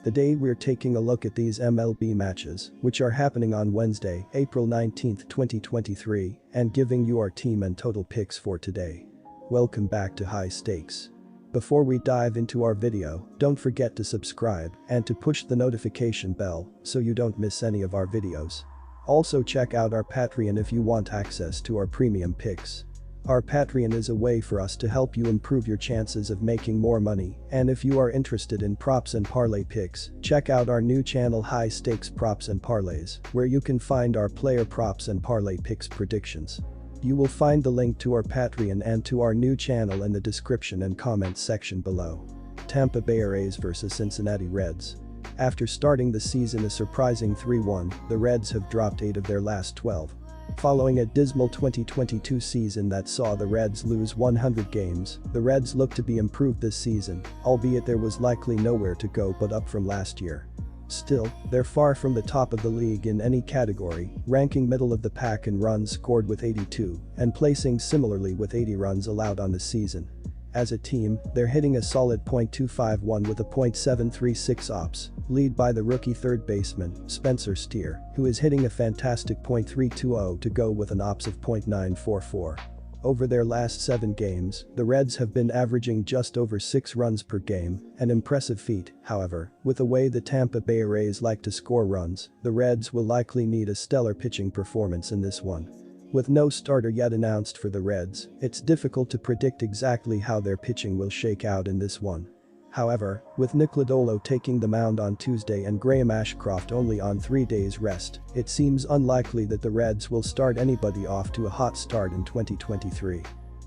Today we're taking a look at these MLB matches, which are happening on Wednesday, April 19, 2023, and giving you our team and total picks for today. Welcome back to High Stakes. Before we dive into our video, don't forget to subscribe and to push the notification bell so you don't miss any of our videos. Also check out our Patreon if you want access to our premium picks. Our Patreon is a way for us to help you improve your chances of making more money, and if you are interested in props and parlay picks, check out our new channel High Stakes Props and Parlays, where you can find our player props and parlay picks predictions. You will find the link to our Patreon and to our new channel in the description and comments section below. Tampa Bay Rays vs Cincinnati Reds. After starting the season a surprising 3-1, the Reds have dropped 8 of their last 12. Following a dismal 2022 season that saw the Reds lose 100 games, the Reds look to be improved this season, albeit there was likely nowhere to go but up from last year. Still, they're far from the top of the league in any category, ranking middle of the pack in runs scored with 82 and placing similarly with 80 runs allowed on the season. As a team, they're hitting a solid .251 with a .736 ops, lead by the rookie third baseman, Spencer Steer, who is hitting a fantastic .320 to go with an ops of .944. Over their last 7 games, the Reds have been averaging just over 6 runs per game, an impressive feat, however, with the way the Tampa Bay Rays like to score runs, the Reds will likely need a stellar pitching performance in this one. With no starter yet announced for the Reds, it's difficult to predict exactly how their pitching will shake out in this one. However, with Nick Lodolo taking the mound on Tuesday and Graham Ashcroft only on 3 days rest, it seems unlikely that the Reds will start anybody off to a hot start in 2023.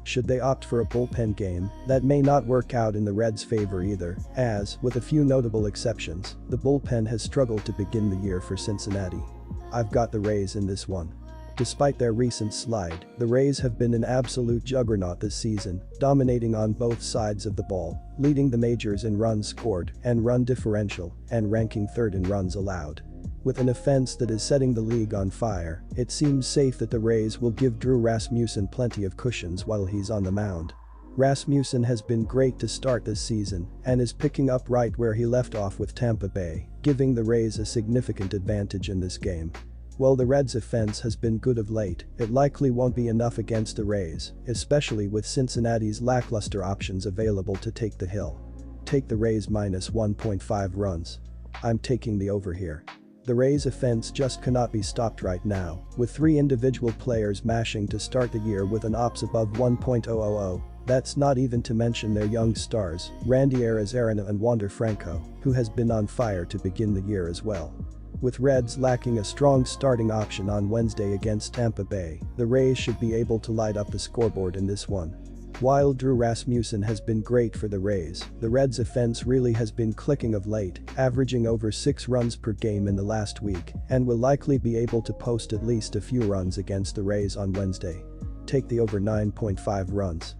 Should they opt for a bullpen game, that may not work out in the Reds' favor either, as, with a few notable exceptions, the bullpen has struggled to begin the year for Cincinnati. I've got the Rays in this one. Despite their recent slide, the Rays have been an absolute juggernaut this season, dominating on both sides of the ball, leading the majors in runs scored and run differential, and ranking third in runs allowed. With an offense that is setting the league on fire, it seems safe that the Rays will give Drew Rasmussen plenty of cushions while he's on the mound. Rasmussen has been great to start this season and is picking up right where he left off with Tampa Bay, giving the Rays a significant advantage in this game. While the Reds' offense has been good of late, it likely won't be enough against the Rays, especially with Cincinnati's lackluster options available to take the hill. Take the Rays minus 1.5 runs. I'm taking the over here. The Rays' offense just cannot be stopped right now, with 3 individual players mashing to start the year with an ops above 1.000. That's not even to mention their young stars, Randy Arozarena and Wander Franco, who has been on fire to begin the year as well. With Reds lacking a strong starting option on Wednesday against Tampa Bay, the Rays should be able to light up the scoreboard in this one. While Drew Rasmussen has been great for the Rays, the Reds' offense really has been clicking of late, averaging over 6 runs per game in the last week, and will likely be able to post at least a few runs against the Rays on Wednesday. Take the over 9.5 runs.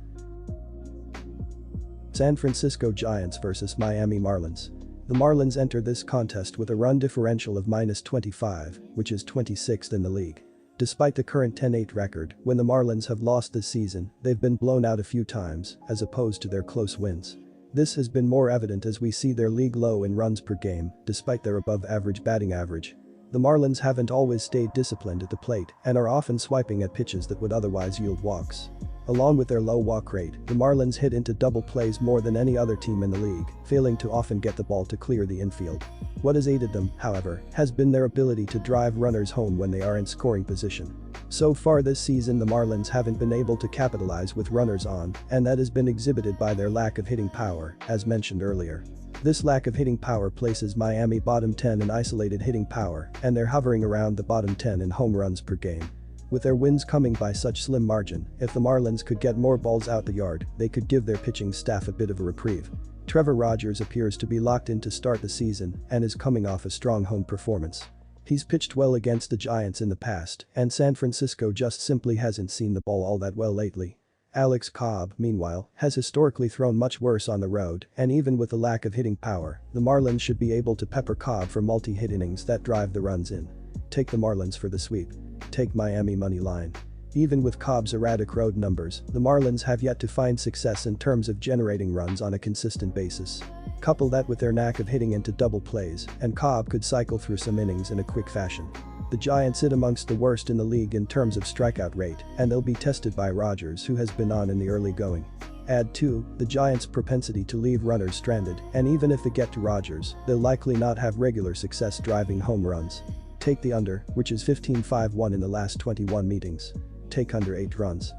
San Francisco Giants vs Miami Marlins. The Marlins enter this contest with a run differential of -25, which is 26th in the league. Despite the current 10-8 record, when the Marlins have lost this season, they've been blown out a few times, as opposed to their close wins. This has been more evident as we see their league low in runs per game, despite their above-average batting average. The Marlins haven't always stayed disciplined at the plate and are often swiping at pitches that would otherwise yield walks. Along with their low walk rate, the Marlins hit into double plays more than any other team in the league, failing to often get the ball to clear the infield. What has aided them, however, has been their ability to drive runners home when they are in scoring position. So far this season the Marlins haven't been able to capitalize with runners on, and that has been exhibited by their lack of hitting power, as mentioned earlier. This lack of hitting power places Miami bottom 10 in isolated hitting power, and they're hovering around the bottom 10 in home runs per game. With their wins coming by such slim margin, if the Marlins could get more balls out the yard, they could give their pitching staff a bit of a reprieve. Trevor Rogers appears to be locked in to start the season and is coming off a strong home performance. He's pitched well against the Giants in the past, and San Francisco just simply hasn't seen the ball all that well lately. Alex Cobb, meanwhile, has historically thrown much worse on the road, and even with the lack of hitting power, the Marlins should be able to pepper Cobb for multi-hit innings that drive the runs in. Take the Marlins for the sweep. Take Miami money line. Even with Cobb's erratic road numbers, the Marlins have yet to find success in terms of generating runs on a consistent basis. Couple that with their knack of hitting into double plays, and Cobb could cycle through some innings in a quick fashion. The Giants sit amongst the worst in the league in terms of strikeout rate, and they'll be tested by Rogers, who has been on in the early going. Add to the Giants' propensity to leave runners stranded, and even if they get to Rogers, they'll likely not have regular success driving home runs. Take the under, which is 15-5-1 in the last 21 meetings. Take under 8 runs.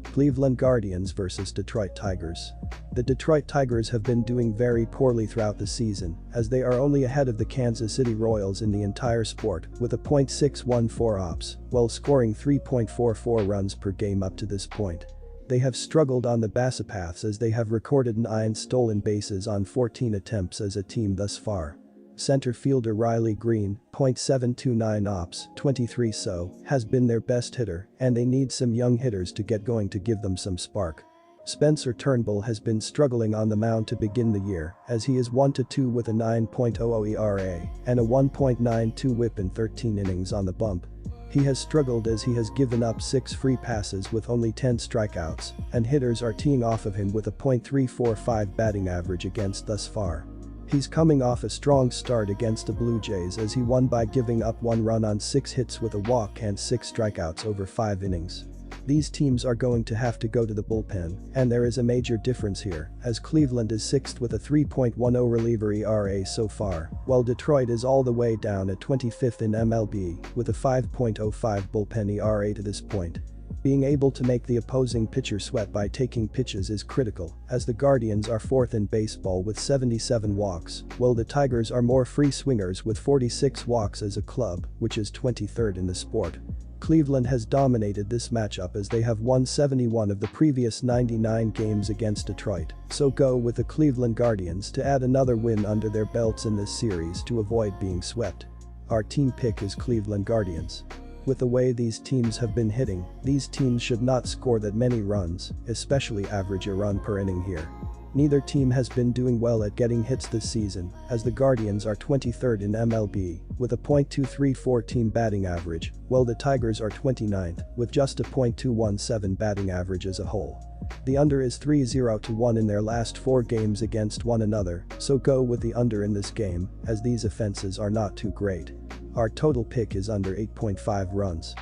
Cleveland Guardians vs Detroit Tigers. The Detroit Tigers have been doing very poorly throughout the season, as they are only ahead of the Kansas City Royals in the entire sport with a .614 ops, while scoring 3.44 runs per game up to this point. They have struggled on the basepaths as they have recorded 9 stolen bases on 14 attempts as a team thus far. Center fielder Riley Green, .729 ops, 23 so, has been their best hitter, and they need some young hitters to get going to give them some spark. Spencer Turnbull has been struggling on the mound to begin the year, as he is 1-2 with a 9.00 ERA and a 1.92 WHIP in 13 innings on the bump. He has struggled as he has given up 6 free passes with only 10 strikeouts, and hitters are teeing off of him with a .345 batting average against thus far. He's coming off a strong start against the Blue Jays as he won by giving up 1 run on 6 hits with a walk and 6 strikeouts over 5 innings. These teams are going to have to go to the bullpen, and there is a major difference here, as Cleveland is 6th with a 3.10 reliever ERA so far, while Detroit is all the way down at 25th in MLB with a 5.05 bullpen ERA to this point. Being able to make the opposing pitcher sweat by taking pitches is critical, as the Guardians are 4th in baseball with 77 walks, while the Tigers are more free swingers with 46 walks as a club, which is 23rd in the sport. Cleveland has dominated this matchup as they have won 71 of the previous 99 games against Detroit, so go with the Cleveland Guardians to add another win under their belts in this series to avoid being swept. Our team pick is Cleveland Guardians. With the way these teams have been hitting, these teams should not score that many runs, especially average a run per inning here. Neither team has been doing well at getting hits this season, as the Guardians are 23rd in MLB with a .234 team batting average, while the Tigers are 29th with just a .217 batting average as a whole. The under is 3-1 in their last 4 games against one another, so go with the under in this game, as these offenses are not too great. Our total pick is under 8.5 runs.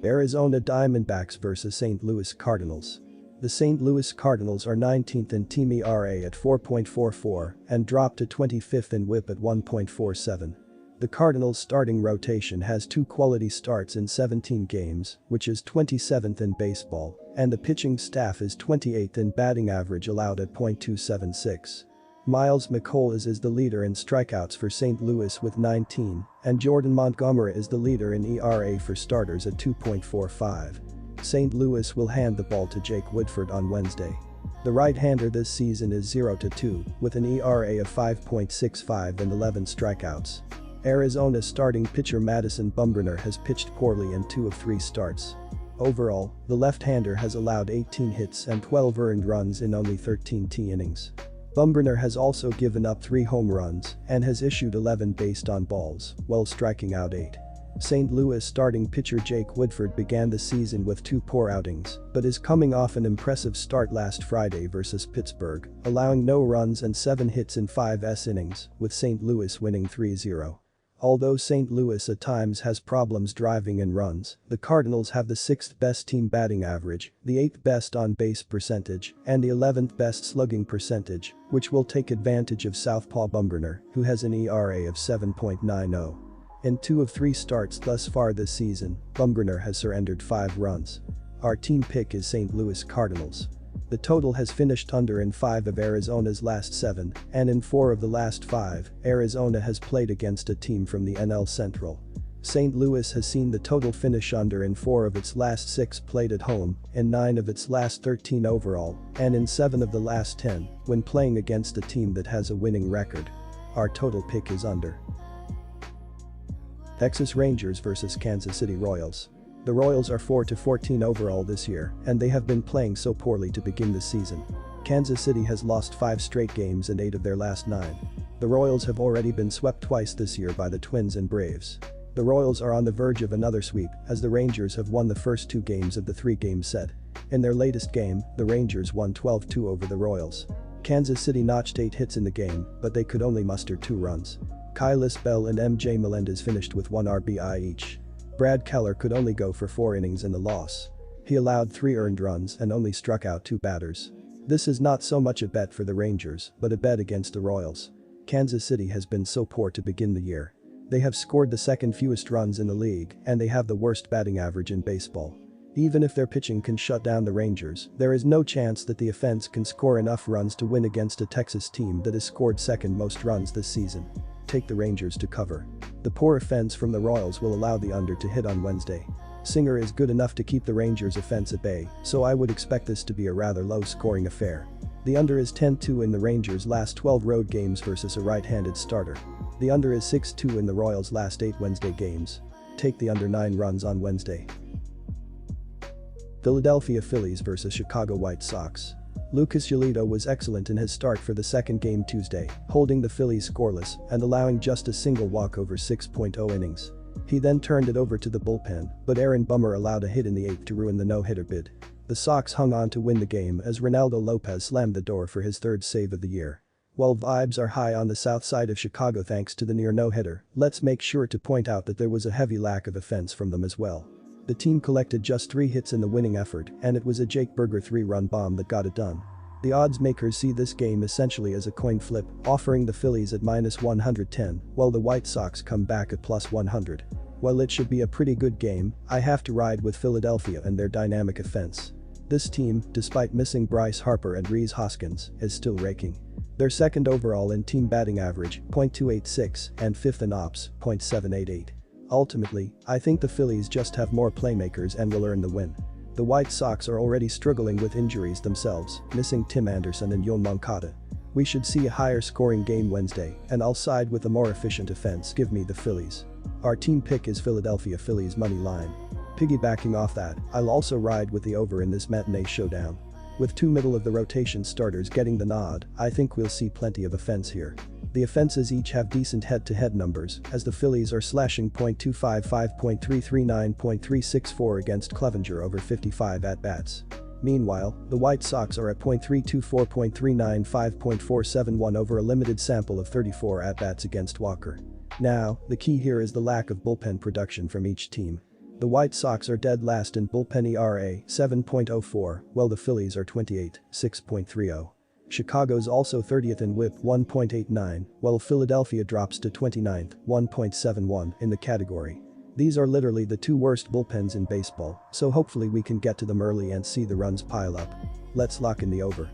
Arizona Diamondbacks vs St. Louis Cardinals. The St. Louis Cardinals are 19th in team ERA at 4.44 and dropped to 25th in WHIP at 1.47. The Cardinals' starting rotation has 2 quality starts in 17 games, which is 27th in baseball, and the pitching staff is 28th in batting average allowed at .276. Miles McCollum is the leader in strikeouts for St. Louis with 19, and Jordan Montgomery is the leader in ERA for starters at 2.45. St. Louis will hand the ball to Jake Woodford on Wednesday. The right-hander this season is 0-2 with an ERA of 5.65 and 11 strikeouts. Arizona starting pitcher Madison Bumgarner has pitched poorly in 2 of 3 starts. Overall, the left-hander has allowed 18 hits and 12 earned runs in only 13 innings. Bumgarner has also given up 3 home runs and has issued 11 based on balls, while striking out 8. St. Louis starting pitcher Jake Woodford began the season with 2 poor outings, but is coming off an impressive start last Friday versus Pittsburgh, allowing no runs and 7 hits in 5 innings, with St. Louis winning 3-0. Although St. Louis at times has problems driving in runs, the Cardinals have the 6th best team batting average, the 8th best on-base percentage, and the 11th best slugging percentage, which will take advantage of southpaw Bumgarner, who has an ERA of 7.90. In 2 of 3 starts thus far this season, Bumgarner has surrendered 5 runs. Our team pick is St. Louis Cardinals. The total has finished under in 5 of Arizona's last 7, and in 4 of the last 5, Arizona has played against a team from the NL Central. St. Louis has seen the total finish under in 4 of its last 6 played at home, in 9 of its last 13 overall, and in 7 of the last 10 when playing against a team that has a winning record. Our total pick is under. Texas Rangers vs Kansas City Royals. The Royals are 4-14 overall this year, and they have been playing so poorly to begin the season. Kansas City has lost 5 straight games in 8 of their last 9. The Royals have already been swept twice this year by the Twins and Braves. The Royals are on the verge of another sweep as the Rangers have won the first 2 games of the 3-game set. In their latest game, the Rangers won 12-2 over the Royals. Kansas City notched 8 hits in the game, but they could only muster 2 runs. Kyle Bell and MJ Melendez finished with 1 RBI each. Brad Keller could only go for 4 innings in the loss. He allowed 3 earned runs and only struck out 2 batters. This is not so much a bet for the Rangers, but a bet against the Royals. Kansas City has been so poor to begin the year. They have scored the second fewest runs in the league, and they have the worst batting average in baseball. Even if their pitching can shut down the Rangers, there is no chance that the offense can score enough runs to win against a Texas team that has scored second most runs this season. Take the Rangers to cover. The poor offense from the Royals will allow the under to hit on Wednesday. Singer is good enough to keep the Rangers' offense at bay, so I would expect this to be a rather low-scoring affair. The under is 10-2 in the Rangers' last 12 road games versus a right-handed starter. The under is 6-2 in the Royals' last 8 Wednesday games. Take the under 9 runs on Wednesday. Philadelphia Phillies vs Chicago White Sox. Lucas Giolito was excellent in his start for the second game Tuesday, holding the Phillies scoreless and allowing just a single walk over 6.0 innings. He then turned it over to the bullpen, but Aaron Bummer allowed a hit in the 8th to ruin the no-hitter bid. The Sox hung on to win the game as Ronaldo Lopez slammed the door for his 3rd save of the year. While vibes are high on the south side of Chicago thanks to the near no-hitter, let's make sure to point out that there was a heavy lack of offense from them as well. The team collected just 3 hits in the winning effort, and it was a Jake Burger 3-run bomb that got it done. The odds makers see this game essentially as a coin flip, offering the Phillies at -110, while the White Sox come back at +100. While it should be a pretty good game, I have to ride with Philadelphia and their dynamic offense. This team, despite missing Bryce Harper and Rhys Hoskins, is still raking. They're 2nd overall in team batting average, .286, and 5th in ops, .788. Ultimately, I think the Phillies just have more playmakers and will earn the win. The White Sox are already struggling with injuries themselves, missing Tim Anderson and Yoan Moncada. We should see a higher scoring game Wednesday, and I'll side with a more efficient offense. Give me the Phillies. Our team pick is Philadelphia Phillies money line. Piggybacking off that, I'll also ride with the over in this matinee showdown. With 2 middle-of-the-rotation starters getting the nod, I think we'll see plenty of offense here. The offenses each have decent head-to-head numbers, as the Phillies are slashing .255, .339, .364 against Clevenger over 55 at-bats. Meanwhile, the White Sox are at .324, .395, .471 over a limited sample of 34 at-bats against Walker. Now, the key here is the lack of bullpen production from each team. The White Sox are dead last in bullpen ERA, 7.04, while the Phillies are 28, 6.30. Chicago's also 30th in WHIP, 1.89, while Philadelphia drops to 29th, 1.71 in the category. These are literally the 2 worst bullpens in baseball, so hopefully we can get to them early and see the runs pile up. Let's lock in the over.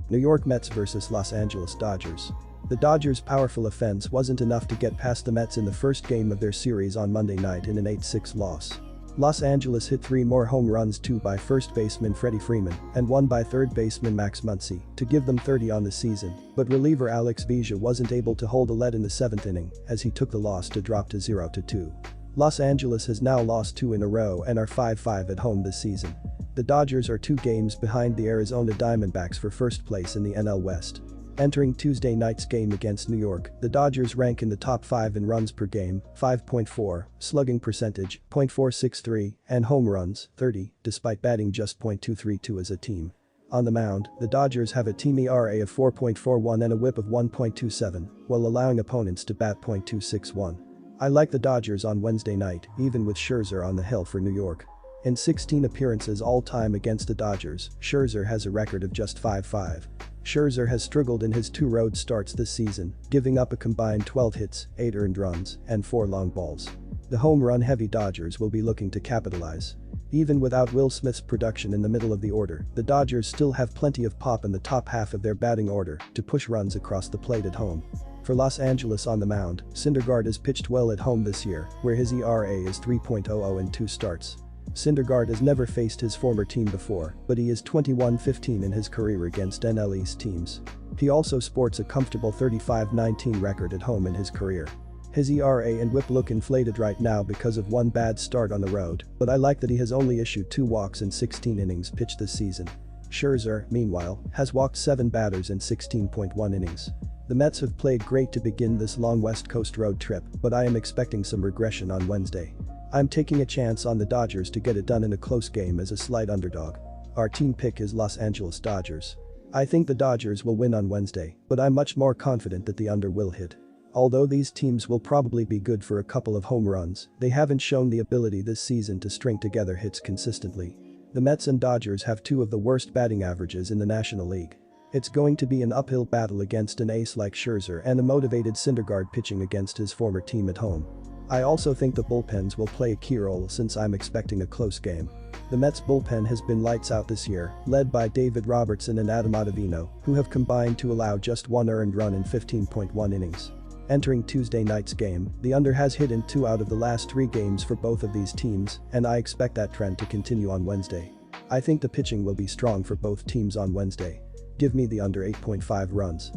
New York Mets vs Los Angeles Dodgers. The Dodgers' powerful offense wasn't enough to get past the Mets in the first game of their series on Monday night in an 8-6 loss. Los Angeles hit 3 more home runs, 2 by first baseman Freddie Freeman and 1 by third baseman Max Muncy, to give them 30 on the season, but reliever Alex Vesia wasn't able to hold a lead in the 7th inning as he took the loss to drop to 0-2. Los Angeles has now lost 2 in a row and are 5-5 at home this season. The Dodgers are 2 games behind the Arizona Diamondbacks for first place in the NL West. Entering Tuesday night's game against New York, the Dodgers rank in the top 5 in runs per game, 5.4, slugging percentage, .463, and home runs, 30, despite batting just .232 as a team. On the mound, the Dodgers have a team ERA of 4.41 and a WHIP of 1.27, while allowing opponents to bat .261. I like the Dodgers on Wednesday night, even with Scherzer on the hill for New York. In 16 appearances all-time against the Dodgers, Scherzer has a record of just 5-5. Scherzer has struggled in his 2 road starts this season, giving up a combined 12 hits, 8 earned runs, and 4 long balls. The home run-heavy Dodgers will be looking to capitalize. Even without Will Smith's production in the middle of the order, the Dodgers still have plenty of pop in the top half of their batting order to push runs across the plate at home. For Los Angeles on the mound, Syndergaard has pitched well at home this year, where his ERA is 3.00 in 2 starts. Syndergaard has never faced his former team before, but he is 21-15 in his career against NL East teams. He also sports a comfortable 35-19 record at home in his career. His ERA and WHIP look inflated right now because of 1 bad start on the road, but I like that he has only issued 2 walks in 16 innings pitched this season. Scherzer, meanwhile, has walked 7 batters in 16.1 innings. The Mets have played great to begin this long West Coast road trip, but I am expecting some regression on Wednesday. I'm taking a chance on the Dodgers to get it done in a close game as a slight underdog. Our team pick is Los Angeles Dodgers. I think the Dodgers will win on Wednesday, but I'm much more confident that the under will hit. Although these teams will probably be good for a couple of home runs, they haven't shown the ability this season to string together hits consistently. The Mets and Dodgers have two of the worst batting averages in the National League. It's going to be an uphill battle against an ace like Scherzer and a motivated Syndergaard pitching against his former team at home. I also think the bullpens will play a key role since I'm expecting a close game. The Mets bullpen has been lights out this year, led by David Robertson and Adam Ottavino, who have combined to allow just one earned run in 15.1 innings. Entering Tuesday night's game, the under has hit in 2 out of the last 3 games for both of these teams, and I expect that trend to continue on Wednesday. I think the pitching will be strong for both teams on Wednesday. Give me the under 8.5 runs.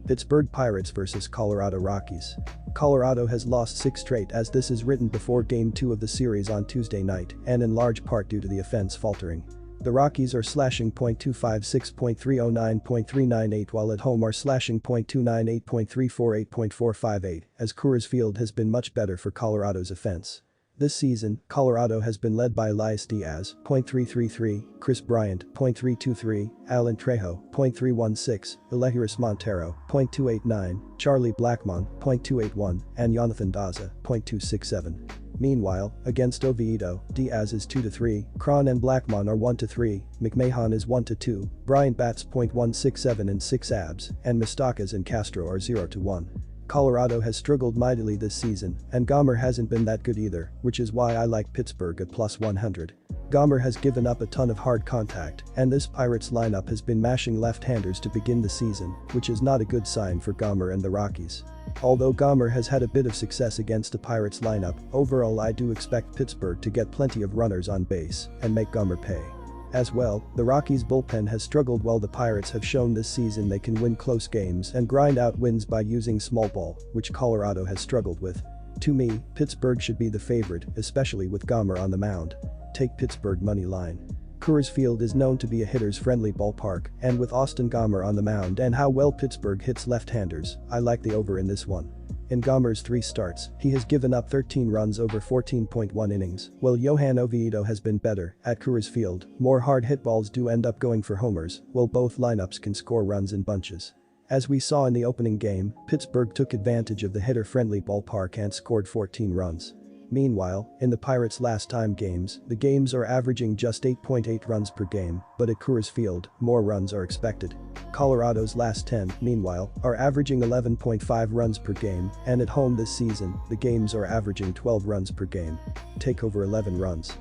Pittsburgh Pirates vs Colorado Rockies. Colorado has lost 6 straight as this is written before Game 2 of the series on Tuesday night and in large part due to the offense faltering. The Rockies are slashing .256, .309, .398 while at home are slashing .298, .348, .458 as Coors Field has been much better for Colorado's offense. This season, Colorado has been led by Elias Diaz, .333, Chris Bryant, .323, Alan Trejo, .316, Elehuris Montero, .289, Charlie Blackmon, .281, and Jonathan Daza, .267. Meanwhile, against Oviedo, Diaz is 2-3, Cron and Blackmon are 1-3, McMahon is 1-2, Bryant bats .167 and 6 abs, and Moustakas and Castro are 0-1. Colorado has struggled mightily this season, and Gomer hasn't been that good either, which is why I like Pittsburgh at +100. Gomer has given up a ton of hard contact, and this Pirates lineup has been mashing left-handers to begin the season, which is not a good sign for Gomer and the Rockies. Although Gomer has had a bit of success against the Pirates lineup, overall I do expect Pittsburgh to get plenty of runners on base and make Gomer pay. As well, the Rockies' bullpen has struggled while the Pirates have shown this season they can win close games and grind out wins by using small ball, which Colorado has struggled with. To me, Pittsburgh should be the favorite, especially with Gomer on the mound. Take Pittsburgh money line. Coors Field is known to be a hitter's friendly ballpark, and with Austin Gomer on the mound and how well Pittsburgh hits left-handers, I like the over in this one. In Gomer's 3 starts, he has given up 13 runs over 14.1 innings, while Johan Oviedo has been better. At Coors Field, more hard hit balls do end up going for homers, while both lineups can score runs in bunches. As we saw in the opening game, Pittsburgh took advantage of the hitter-friendly ballpark and scored 14 runs. Meanwhile, in the Pirates' last time games, the games are averaging just 8.8 runs per game, but at Coors Field, more runs are expected. Colorado's last 10, meanwhile, are averaging 11.5 runs per game, and at home this season, the games are averaging 12 runs per game. Take over 11 runs.